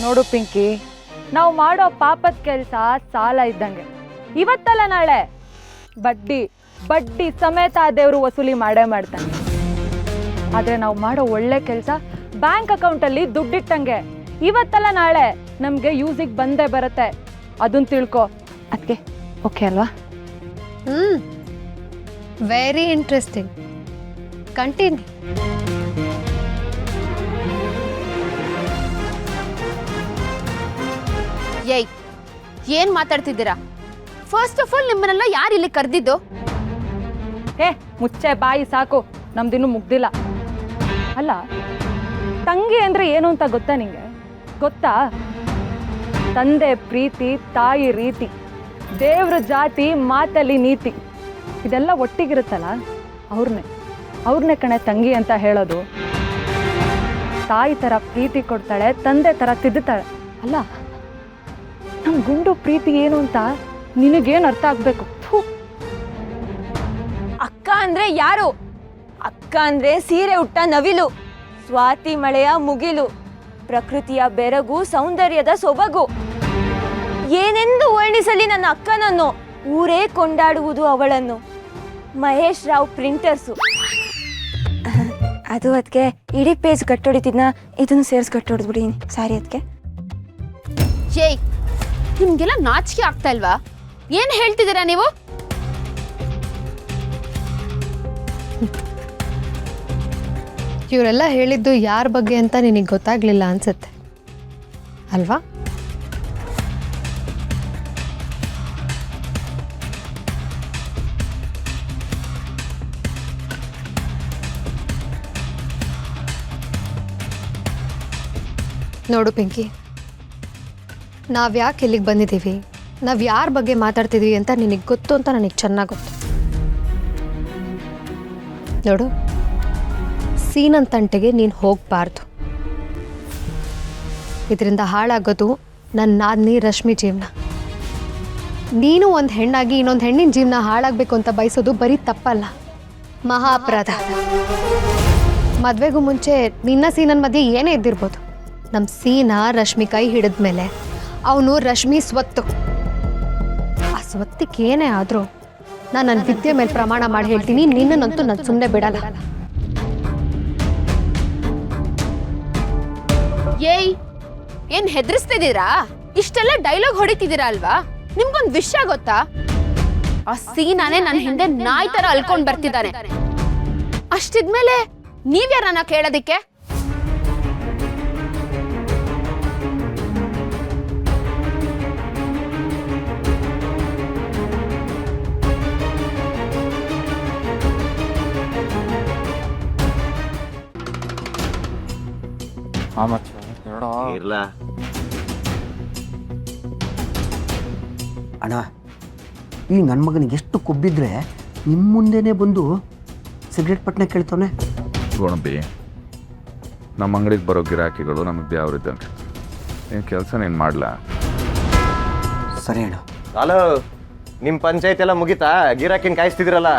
ನೋಡು ಪಿಂಕಿ, ನಾವು ಮಾಡೋ ಪಾಪದ ಕೆಲಸ ಸಾಲ ಇದ್ದಂಗೆ. ಇವತ್ತಲ್ಲ ನಾಳೆ ಬಡ್ಡಿ ಬಡ್ಡಿ ಸಮೇತ ಆ ದೇವರು ವಸೂಲಿ ಮಾಡೇ ಮಾಡ್ತಾನೆ. ಆದರೆ ನಾವು ಮಾಡೋ ಒಳ್ಳೆ ಕೆಲಸ ಬ್ಯಾಂಕ್ ಅಕೌಂಟಲ್ಲಿ ದುಡ್ಡಿಟ್ಟಂಗೆ. ಇವತ್ತಲ್ಲ ನಾಳೆ ನಮಗೆ ಯೂಸಿಗೆ ಬಂದೇ ಬರುತ್ತೆ. ಅದನ್ನ ತಿಳ್ಕೊ. ಅದಕ್ಕೆ ಓಕೆ ಅಲ್ವಾ? Very interesting. ಕಂಟಿನ್ಯೂ. ಏಯ್, ಏನ್ ಮಾತಾಡ್ತಿದ್ದೀರಾ? ಫಸ್ಟ್ ಆಫ್ ಆಲ್ ನಿಮ್ಮನ್ನೆಲ್ಲ ಯಾರು ಇಲ್ಲಿ ಕರೆದಿದ್ದು? ಮುಚ್ಚೆ ಬಾಯಿ ಸಾಕು, ನಮ್ದಿನ್ನೂ ಮುಗ್ದಿಲ್ಲ. ಅಲ್ಲ, ತಂಗಿ ಅಂದ್ರೆ ಏನು ಅಂತ ಗೊತ್ತಾ ನಿಂಗೆ? ಗೊತ್ತಾ? ತಂದೆ ಪ್ರೀತಿ, ತಾಯಿ ರೀತಿ, ದೇವ್ರ ಜಾತಿ, ಮಾತಲ್ಲಿ ನೀತಿ, ಇದೆಲ್ಲ ಒಟ್ಟಿಗಿರುತ್ತಲ್ಲ, ಅವ್ರನ್ನೇ ಕಣೆ ತಂಗಿ ಅಂತ ಹೇಳೋದು. ತಾಯಿ ಥರ ಪ್ರೀತಿ ಕೊಡ್ತಾಳೆ, ತಂದೆ ಥರ ತಿದ್ದುತ್ತಾಳೆ. ಅಲ್ಲ, ನಮ್ಮ ಗುಂಡು ಪ್ರೀತಿ ಏನು ಅಂತ ನಿನಗೇನು ಅರ್ಥ ಆಗ್ಬೇಕು? ಅಕ್ಕ ಅಂದ್ರೆ ಯಾರು? ಅಕ್ಕ ಅಂದ್ರೆ ಸೀರೆ ಉಟ್ಟ ನವಿಲು, ಸ್ವಾತಿ ಮಳೆಯ ಮುಗಿಲು, ಪ್ರಕೃತಿಯ ಬೆರಗು, ಸೌಂದರ್ಯದ ಸೊಬಗು. ಏನೆಂದು ವರ್ಣಿಸಲಿ ನನ್ನ ಅಕ್ಕನನ್ನು? ಊರೇ ಕೊಂಡಾಡುವುದು ಅವಳನ್ನು. ಮಹೇಶ್ ರಾವ್ ಪ್ರಿಂಟರ್ಸು. ಅದು ಅದಕ್ಕೆ ಇಡೀ ಪೇಜ್ ಕಟ್ಟೊಡಿತಿದ್ನ, ಇದನ್ನು ಸೇರಿಸಿ ಕಟ್ಟೊಡ್ದ್ಬಿಡಿ. ಸಾರಿ ಅದಕ್ಕೆ. ಏಯ್, ನಿಮ್ಗೆಲ್ಲ ನಾಚಿಕೆ ಆಗ್ತಾ ಇಲ್ವಾ? ಏನ್ ಹೇಳ್ತಿದ್ದೀರಾ ನೀವು? ಇವರೆಲ್ಲ ಹೇಳಿದ್ದು ಯಾರ ಬಗ್ಗೆ ಅಂತ ನಿನಗೆ ಗೊತ್ತಾಗ್ಲಿಲ್ಲ ಅನ್ಸುತ್ತೆ ಅಲ್ವಾ? ನೋಡು ಪಿಂಕಿ, ನಾವು ಯಾಕೆ ಇಲ್ಲಿಗೆ ಬಂದಿದ್ದೀವಿ, ನಾವು ಯಾರ ಬಗ್ಗೆ ಮಾತಾಡ್ತಿದ್ದೀವಿ ಅಂತ ನಿನಗೆ ಗೊತ್ತು ಅಂತ ನನಗೆ ಚೆನ್ನಾಗಿ ಗೊತ್ತು. ನೋಡು, ಸೀನನ್ ತಂಟೆಗೆ ನೀನು ಹೋಗಬಾರ್ದು. ಇದರಿಂದ ಹಾಳಾಗೋದು ನನ್ನ ನಾದ್ನಿ ರಶ್ಮಿ ಜೀವನ. ನೀನು ಒಂದು ಹೆಣ್ಣಾಗಿ ಇನ್ನೊಂದು ಹೆಣ್ಣಿನ ಜೀವನ ಹಾಳಾಗಬೇಕು ಅಂತ ಬಯಸೋದು ಬರೀ ತಪ್ಪಲ್ಲ, ಮಹಾ ಅಪರಾಧ. ಮದುವೆಗೂ ಮುಂಚೆ ನಿನ್ನ ಸೀನನ್ ಮಧ್ಯೆ ಏನೇ ಇದ್ದಿರ್ಬೋದು. ನಮ್ಮ ಸೀನಾ ರಶ್ಮಿ ಕೈ ಹಿಡಿದ್ಮೇಲೆ ಅವನು ರಶ್ಮಿ ಸ್ವತ್ತು. ಆ ಸ್ವತ್ತಿಗೆ ಏನೇ ಆದರೂ ನಾನು ನನ್ನ ವಿದ್ಯೆ ಮೇಲೆ ಪ್ರಮಾಣ ಮಾಡಿ ಹೇಳ್ತೀನಿ, ನಿನ್ನನ್ನಂತೂ ನಾನು ಸುಮ್ಮನೆ ಬಿಡಲ್ಲ. ಏಯ್, ಏನ್ ಹೆದರ್ಸ್ತಿದ್ದೀರಾ? ಇಷ್ಟೆಲ್ಲ ಡೈಲಾಗ್ ಹೊಡಿತಿದ್ದೀರಾ ಅಲ್ವಾ? ನಿಮ್ಗೊಂದು ವಿಷಯ ಗೊತ್ತಾ? ಆ ಸೀನಾನೇ ನನ್ನ ಹಿಂದೆ ನಾಯಿ ತರ ಅಲ್ಕೊಂಡ್ ಬರ್ತಿದ್ದಾನೆ. ಅಷ್ಟಿದ್ಮೇಲೆ ನೀವ್ಯಾರನ್ನ ಕೇಳೋದಿಕ್ಕೆ? ಅಣ್ಣ, ಈ ನನ್ನ ಮಗನಿಗೆ ಎಷ್ಟು ಕೊಬ್ಬಿದ್ರೆ ನಿಮ್ಮ ಮುಂದೆನೇ ಬಂದು ಸಿಗರೇಟ್ ಪಟ್ನ ಕೇಳ್ತಾನೆ. ಗೋಣಬಿ, ನಮ್ಮ ಅಂಗಡಿಗೆ ಬರೋ ಗಿರಾಕಿಗಳು ನಮಗೆ ದೇವ್ರಿದ್ದಂಗೆ. ಏನು ಕೆಲಸ ನೀನು ಮಾಡಲ? ಸರಿ ಅಣ್ಣ. ಹಲೋ, ನಿಮ್ಮ ಪಂಚಾಯತ್ ಎಲ್ಲ ಮುಗಿತಾ? ಗಿರಾಕಿನ ಕಾಯಿಸ್ತಿದ್ದೀರಲ್ಲ?